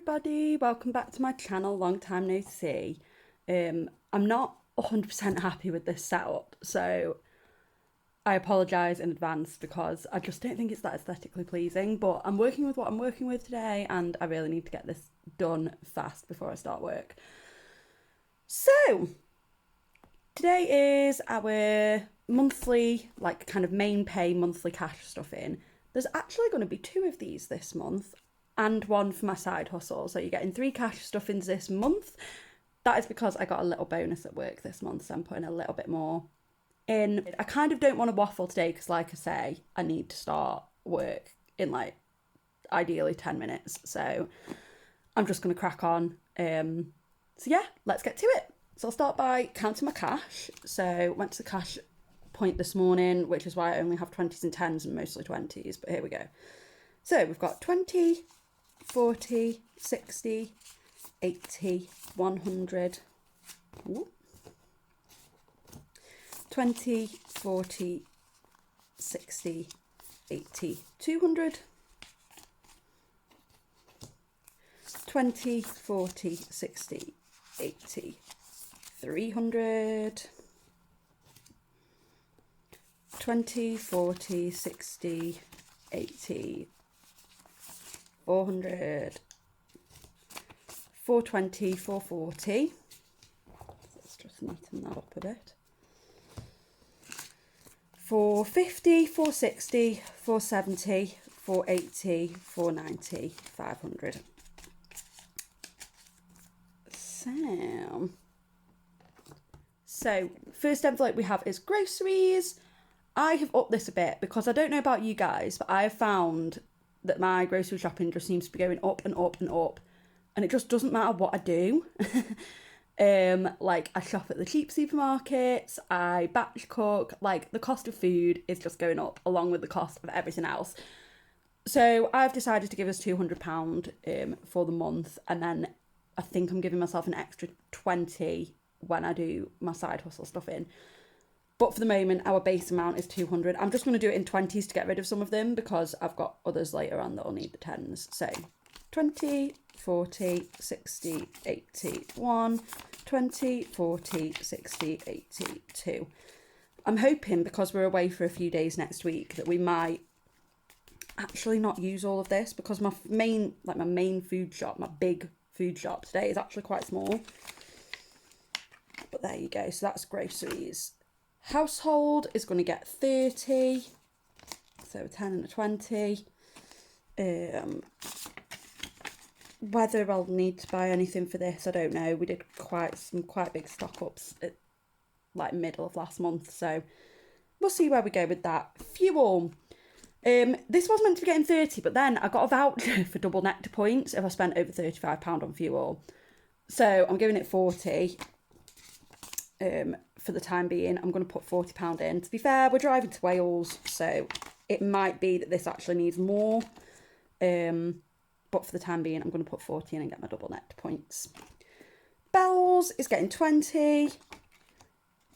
everybody, welcome back to my channel, long time no see. I'm not 100% happy with this setup, so I apologise in advance because I just don't think it's that aesthetically pleasing, but I'm working with what I'm working with today and I really need to get this done fast before I start work. So, today is our monthly, like kind of main pay monthly cash stuff in. There's actually going to be 2 of these this month and 1 for my side hustle. So you're getting 3 cash stuff-ins this month. That is because I got a little bonus at work this month, so I'm putting a little bit more in. I kind of don't want to waffle today because, like I say, I need to start work in like ideally 10 minutes. So I'm just going to crack on. So yeah, let's get to it. So I'll start by counting my cash. So went to the cash point this morning, which is why I only have 20s and 10s and mostly 20s, but here we go. So we've got 20, 40, 60, 80, 100, 20, 40, 60, 80, 200, 20, 40, 60, 80, 300, 20, 40, 60, 80, 400, 420, 440. Let's just neaten that up a bit. 450, 460, 470, 480, 490, 500. So first envelope we have is groceries. I have upped this a bit because I don't know about you guys, but I have found that my grocery shopping just seems to be going up and up and up, and it just doesn't matter what I do. Like I shop at the cheap supermarkets, I batch cook, like the cost of food is just going up along with the cost of everything else. So I've decided to give us £200 for the month, and then I think I'm giving myself an extra 20 when I do my side hustle stuff in. But for the moment, our base amount is 200. I'm just going to do it in 20s to get rid of some of them because I've got others later on that will need the 10s. So 20, 40, 60, 80, 1, 20, 40, 60, 80, 2. I'm hoping because we're away for a few days next week that we might actually not use all of this because my main food shop, my big food shop today is actually quite small. But there you go. So that's groceries. Household is going to get 30, so a 10 and a 20. Whether I'll need to buy anything for this, I don't know. We did some quite big stock ups at like middle of last month, so we'll see where we go with that. Fuel. This was meant to be getting 30, but then I got a voucher for double nectar points if I spent over £35 on fuel. So I'm giving it 40. For the time being, I'm going to put £40 in. To be fair, we're driving to Wales, so it might be that this actually needs more. But for the time being, I'm going to put 40 in and get my double nectar points. Bells is getting 20.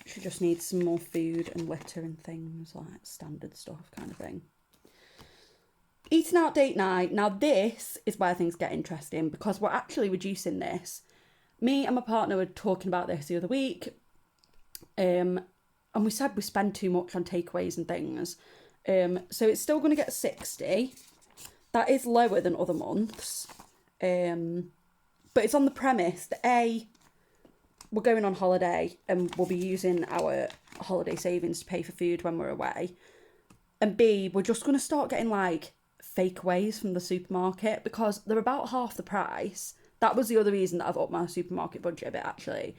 She just needs some more food and litter and things, like standard stuff kind of thing. Eating out date night. Now this is where things get interesting because we're actually reducing this. Me and my partner were talking about this the other week. And we said we spend too much on takeaways and things. So it's still going to get 60. That is lower than other months. But it's on the premise that A, we're going on holiday and we'll be using our holiday savings to pay for food when we're away. And B, we're just going to start getting like fakeaways from the supermarket because they're about half the price. That was the other reason that I've upped my supermarket budget a bit actually.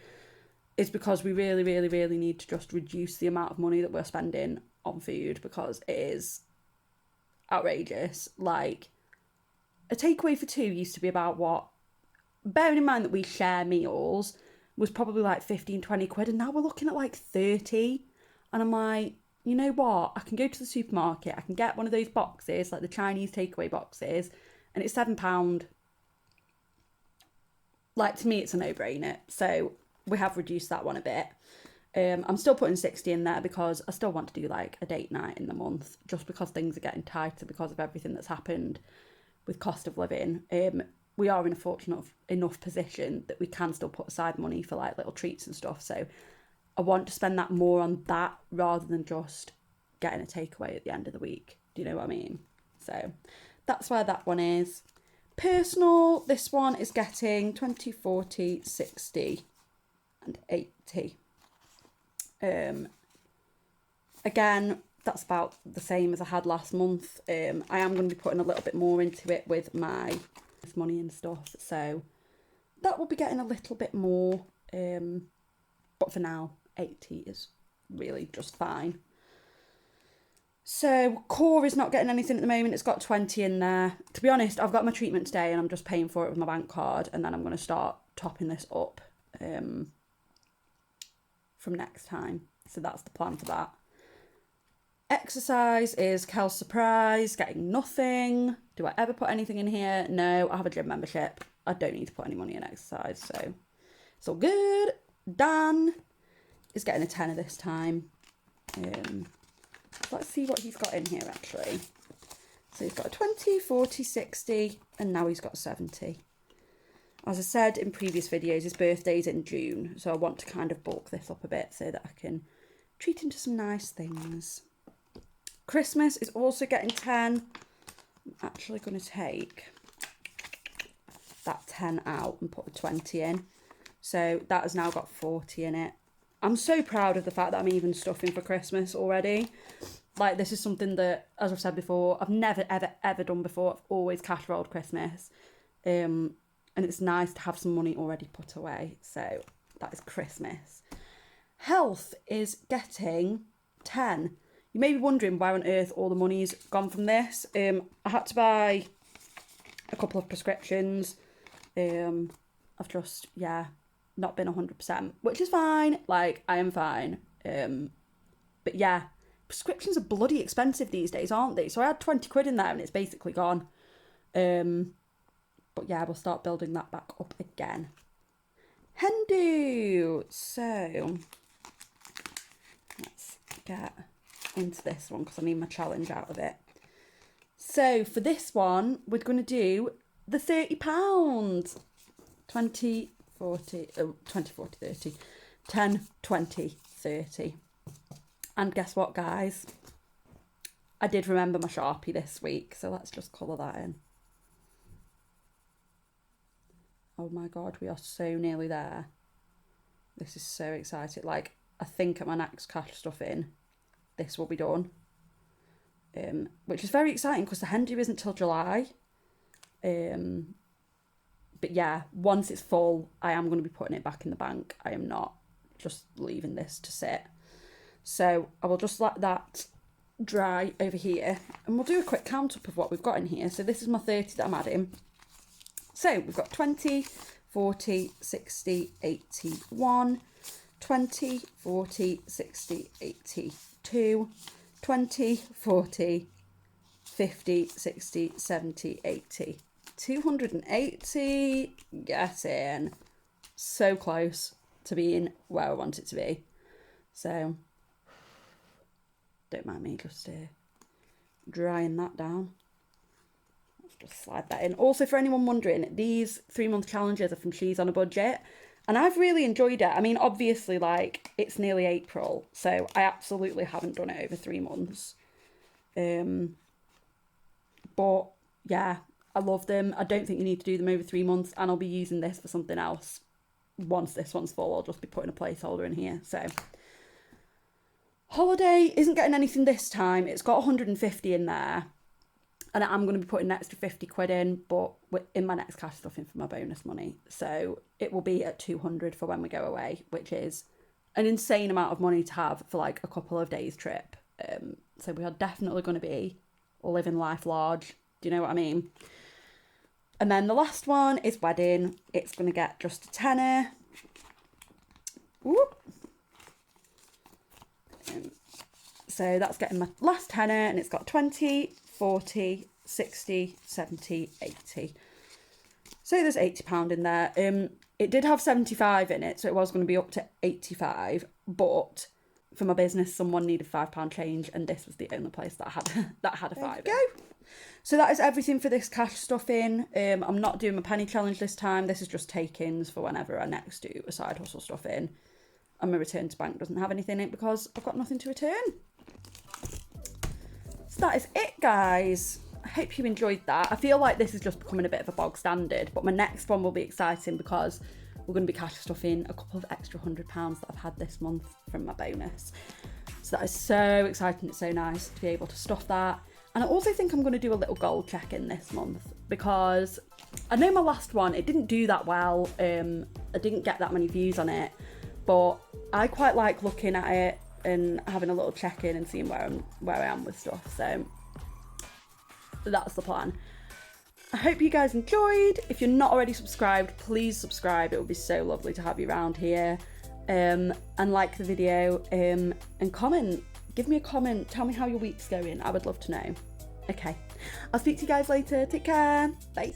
Is because we really, really, really need to just reduce the amount of money that we're spending on food because it is outrageous. Like, a takeaway for 2 used to be about what? Bearing in mind that we share meals, was probably like 15, 20 quid, and now we're looking at like 30. And I'm like, you know what? I can go to the supermarket, I can get one of those boxes, like the Chinese takeaway boxes, and it's £7. Like, to me, it's a no-brainer. So we have reduced that one a bit. I'm still putting 60 in there because I still want to do like a date night in the month just because things are getting tighter because of everything that's happened with cost of living. we are in a fortunate enough position that we can still put aside money for like little treats and stuff. So I want to spend that more on that rather than just getting a takeaway at the end of the week. Do you know what I mean? So that's where that one is. Personal, this one is getting 20, 40, 60 and 80. Again, that's about the same as I had last month. I am going to be putting a little bit more into it with my money and stuff. So that will be getting a little bit more. But for now, 80 is really just fine. So core is not getting anything at the moment. It's got 20 in there. To be honest, I've got my treatment today and I'm just paying for it with my bank card, and then I'm going to start topping this up from next time. So that's the plan for that. Exercise is Kel's surprise, getting nothing. Do I ever put anything in here? No, I have a gym membership. I don't need to put any money in exercise, so it's all good. Dan is getting a tenner this time. Let's see what he's got in here actually. So he's got a 20, 40, 60, and now he's got 70. As I said in previous videos, his birthday's in June, so I want to kind of bulk this up a bit so that I can treat him to some nice things. Christmas is also getting 10. I'm actually going to take that 10 out and put the 20 in. So that has now got 40 in it. I'm so proud of the fact that I'm even stuffing for Christmas already. Like, this is something that, as I've said before, I've never, ever, ever done before. I've always cash rolled Christmas. And it's nice to have some money already put away. So that is Christmas. Health is getting 10. You may be wondering where on earth all the money's gone from this. I had to buy a couple of prescriptions. I've just, not been 100%, which is fine. Like, I am fine. But yeah, prescriptions are bloody expensive these days, aren't they? So I had 20 quid in there and it's basically gone. But yeah, we'll start building that back up again. Hendu. So let's get into this one because I need my challenge out of it. So for this one, we're going to do the £30. 20, 40, 20, 40, 30. 10, 20, 30. And guess what, guys? I did remember my Sharpie this week, so let's just colour that in. Oh my God, we are so nearly there. This is so exciting. Like, I think at my next cash stuff in, this will be done. Which is very exciting because the Hendu isn't till July. But yeah, once it's full, I am going to be putting it back in the bank. I am not just leaving this to sit. So I will just let that dry over here and we'll do a quick count up of what we've got in here. So this is my 30 that I'm adding. So we've got 20, 40, 60, 81, 20, 40, 60, 82, 20, 40, 50, 60, 70, 80. 280, get in. So close to being where I want it to be. So, don't mind me just drying that down. Let's just slide that in. Also, for anyone wondering, these 3-month challenges are from She's on a Budget. And I've really enjoyed it. I mean, obviously, like, it's nearly April. So, I absolutely haven't done it over 3 months. But, yeah, I love them. I don't think you need to do them over 3 months, and I'll be using this for something else. Once this one's full, I'll just be putting a placeholder in here. So, holiday isn't getting anything this time. It's got 150 in there, and I'm going to be putting an extra 50 quid in, but in my next cash stuff in for my bonus money. So it will be at 200 for when we go away, which is an insane amount of money to have for like a couple of days trip. So we are definitely going to be living life large. Do you know what I mean? And then the last one is wedding. It's going to get just a tenner. Whoop. So that's getting my last tenner, and it's got 20, 40, 60, 70, 80. So there's £80 in there. It did have 75 in it, so it was going to be up to 85. But for my business, someone needed £5 change, and this was the only place that had a fiver. Go. So that is everything for this cash stuffing. I'm not doing my penny challenge this time. This is just take-ins for whenever I next do a side hustle stuffing. And my return to bank doesn't have anything in it because I've got nothing to return. So that is it, guys. I hope you enjoyed that. I feel like this is just becoming a bit of a bog standard, but my next one will be exciting because we're going to be cash stuffing a couple of extra £100 that I've had this month from my bonus. So that is so exciting. It's so nice to be able to stuff that. And I also think I'm going to do a little goal check-in this month because I know my last one, it didn't do that well. I didn't get that many views on it, but I quite like looking at it and having a little check-in and seeing where I am with stuff. So that's the plan. I hope you guys enjoyed. If you're not already subscribed, please subscribe. It would be so lovely to have you around here. And like the video and comment. Give me a comment. Tell me how your week's going. I would love to know. Okay. I'll speak to you guys later. Take care. Bye.